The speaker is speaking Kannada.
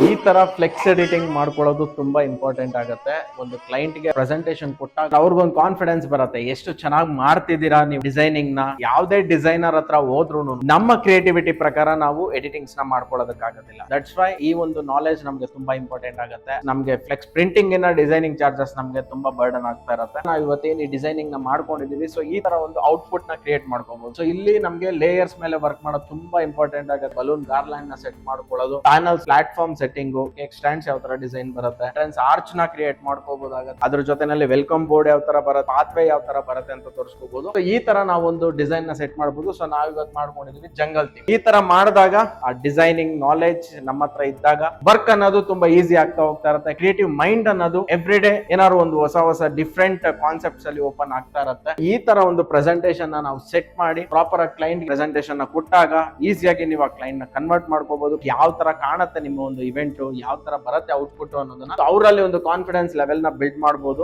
ಈ ತರ ಫ್ಲೆಕ್ಸ್ ಎಡಿಟಿಂಗ್ ಮಾಡ್ಕೊಳ್ಳೋದು ತುಂಬಾ ಇಂಪಾರ್ಟೆಂಟ್ ಆಗುತ್ತೆ. ಒಂದು ಕ್ಲೈಂಟ್ ಗೆ ಪ್ರೆಸೆಂಟೇಶನ್ ಕೊಟ್ಟಾಗ ಅವ್ರಿಗೊಂದು ಕಾನ್ಫಿಡೆನ್ಸ್ ಬರುತ್ತೆ, ಎಷ್ಟು ಚೆನ್ನಾಗಿ ಮಾಡ್ತಿದ್ದೀರಾ ನೀವು ಡಿಸೈನಿಂಗ್ ನ. ಯಾವುದೇ ಡಿಸೈನರ್ ಹತ್ರ ಹೋದ್ರು ನಮ್ಮ ಕ್ರಿಯೇಟಿವಿಟಿ ಪ್ರಕಾರ ನಾವು ಎಡಿಟಿಂಗ್ಸ್ ನ ಮಾಡ್ಕೊಳ್ಳೋದಕ್ಕಾಗೋದಿಲ್ಲ. ದಟ್ಸ್ ವೈ ಈ ಒಂದು ನಾಲೆಜ್ ನಮ್ಗೆ ತುಂಬಾ ಇಂಪಾರ್ಟೆಂಟ್ ಆಗುತ್ತೆ. ನಮ್ಗೆ ಫ್ಲೆಕ್ಸ್ ಪ್ರಿಂಟಿಂಗ್ ಇನ್ನ ಡಿಸೈನಿಂಗ್ ಚಾರ್ಜಸ್ ನಮ್ಗೆ ತುಂಬಾ ಬರ್ಡನ್ ಆಗ್ತಾ ಇರುತ್ತೆ. ನಾವು ಇವತ್ತೇನು ಈ ಡಿಸೈನಿಂಗ್ ನ ಮಾಡ್ಕೊಂಡಿದೀವಿ, ಸೊ ಈ ತರ ಒಂದು ಔಟ್ಪುಟ್ ನ ಕ್ರಿಯೇಟ್ ಮಾಡ್ಕೋಬಹುದು. ಸೊ ಇಲ್ಲಿ ನಮ್ಗೆ ಲೇಯರ್ಸ್ ಮೇಲೆ ವರ್ಕ್ ಮಾಡೋದು ತುಂಬಾ ಇಂಪಾರ್ಟೆಂಟ್ ಆಗುತ್ತೆ. ಬಲೂನ್ ಗಾರ್ಲ್ಯಾಂಡ್ ನ ಸೆಟ್ ಮಾಡ್ಕೊಳ್ಳೋದು, ಪ್ಯಾನಲ್ಸ್ ಪ್ಲಾಟ್ಫಾರ್ಮ್ ಸೆಟ್ಟಿಂಗು, ಸ್ಟ್ಯಾಂಡ್ಸ್ ಯಾವ ತರ ಡಿಸೈನ್ ಬರುತ್ತೆ, ಎಂಟ್ರೆನ್ಸ್ ಆರ್ಚ್ ನ ಕ್ರಿಯೇಟ್ ಮಾಡ್ಕೋಬಹುದಾಗುತ್ತೆ. ಅದ್ರ ಜೊತೆನಲ್ಲಿ ವೆಲ್ಕಮ್ ಬೋರ್ಡ್ ಯಾವ ತರ ಬರುತ್ತೆ, ಪಾತ್ವೇ ಯಾವ ತರ ಬರುತ್ತೆ ಅಂತ ತೋರಿಸ್ಕೋಬಹುದು. ಸೊ ಈ ತರ ನಾವು ಒಂದು ಡಿಸೈನ್ ನ ಸೆಟ್ ಮಾಡಬಹುದು. ಸೊ ನಾವು ಇವತ್ತು ಮಾಡ್ಕೊಂಡಿದೀವಿ ಜಂಗಲ್ ಥೀಮ್. ಈ ತರ ಮಾಡಿದಾಗ ಆ ಡಿಸೈನಿಂಗ್ ನಾಲೆಜ್ ನಮ್ಮ ಹತ್ರ ಇದ್ದಾಗ ವರ್ಕ್ ಅನ್ನೋದು ತುಂಬಾ ಈಸಿ ಆಗ್ತಾ ಹೋಗ್ತಾ ಇರುತ್ತೆ. ಕ್ರಿಯೇಟಿವ್ ಮೈಂಡ್ ಅನ್ನೋದು ಎವ್ರಿ ಡೇ ಏನಾದ್ರು ಒಂದು ಹೊಸ ಡಿಫ್ರೆಂಟ್ ಕಾನ್ಸೆಪ್ಟ್ಸ್ ಅಲ್ಲಿ ಓಪನ್ ಆಗ್ತಾ ಇರುತ್ತೆ. ಈ ತರ ಒಂದು ಪ್ರೆಸೆಂಟೇಶನ್ ನಾವು ಸೆಟ್ ಮಾಡಿ ಪ್ರಾಪರ್ ಆಗಿ ಕ್ಲೈಂಟ್ ಪ್ರೆಸೆಂಟೇಶನ್ ನ ಕೊಟ್ಟಾಗ ಈಸಿಯಾಗಿ ನೀವು ಆ ಕ್ಲೈಂಟ್ ನ ಕನ್ವರ್ಟ್ ಮಾಡ್ಕೋಬಹುದು. ಯಾವ ತರ ಕಾಣುತ್ತೆ ನಿಮ್ಮ ಒಂದು ಇವೆಂಟ್, ಯಾವ ತರ ಬರುತ್ತೆ ಔಟ್ಪುಟ್ ಅನ್ನೋದನ್ನ ಅವರಲ್ಲಿ ಒಂದು ಕಾನ್ಫಿಡೆನ್ಸ್ ಲೆವೆಲ್ ನ ಬಿಲ್ಡ್ ಮಾಡಬಹುದು.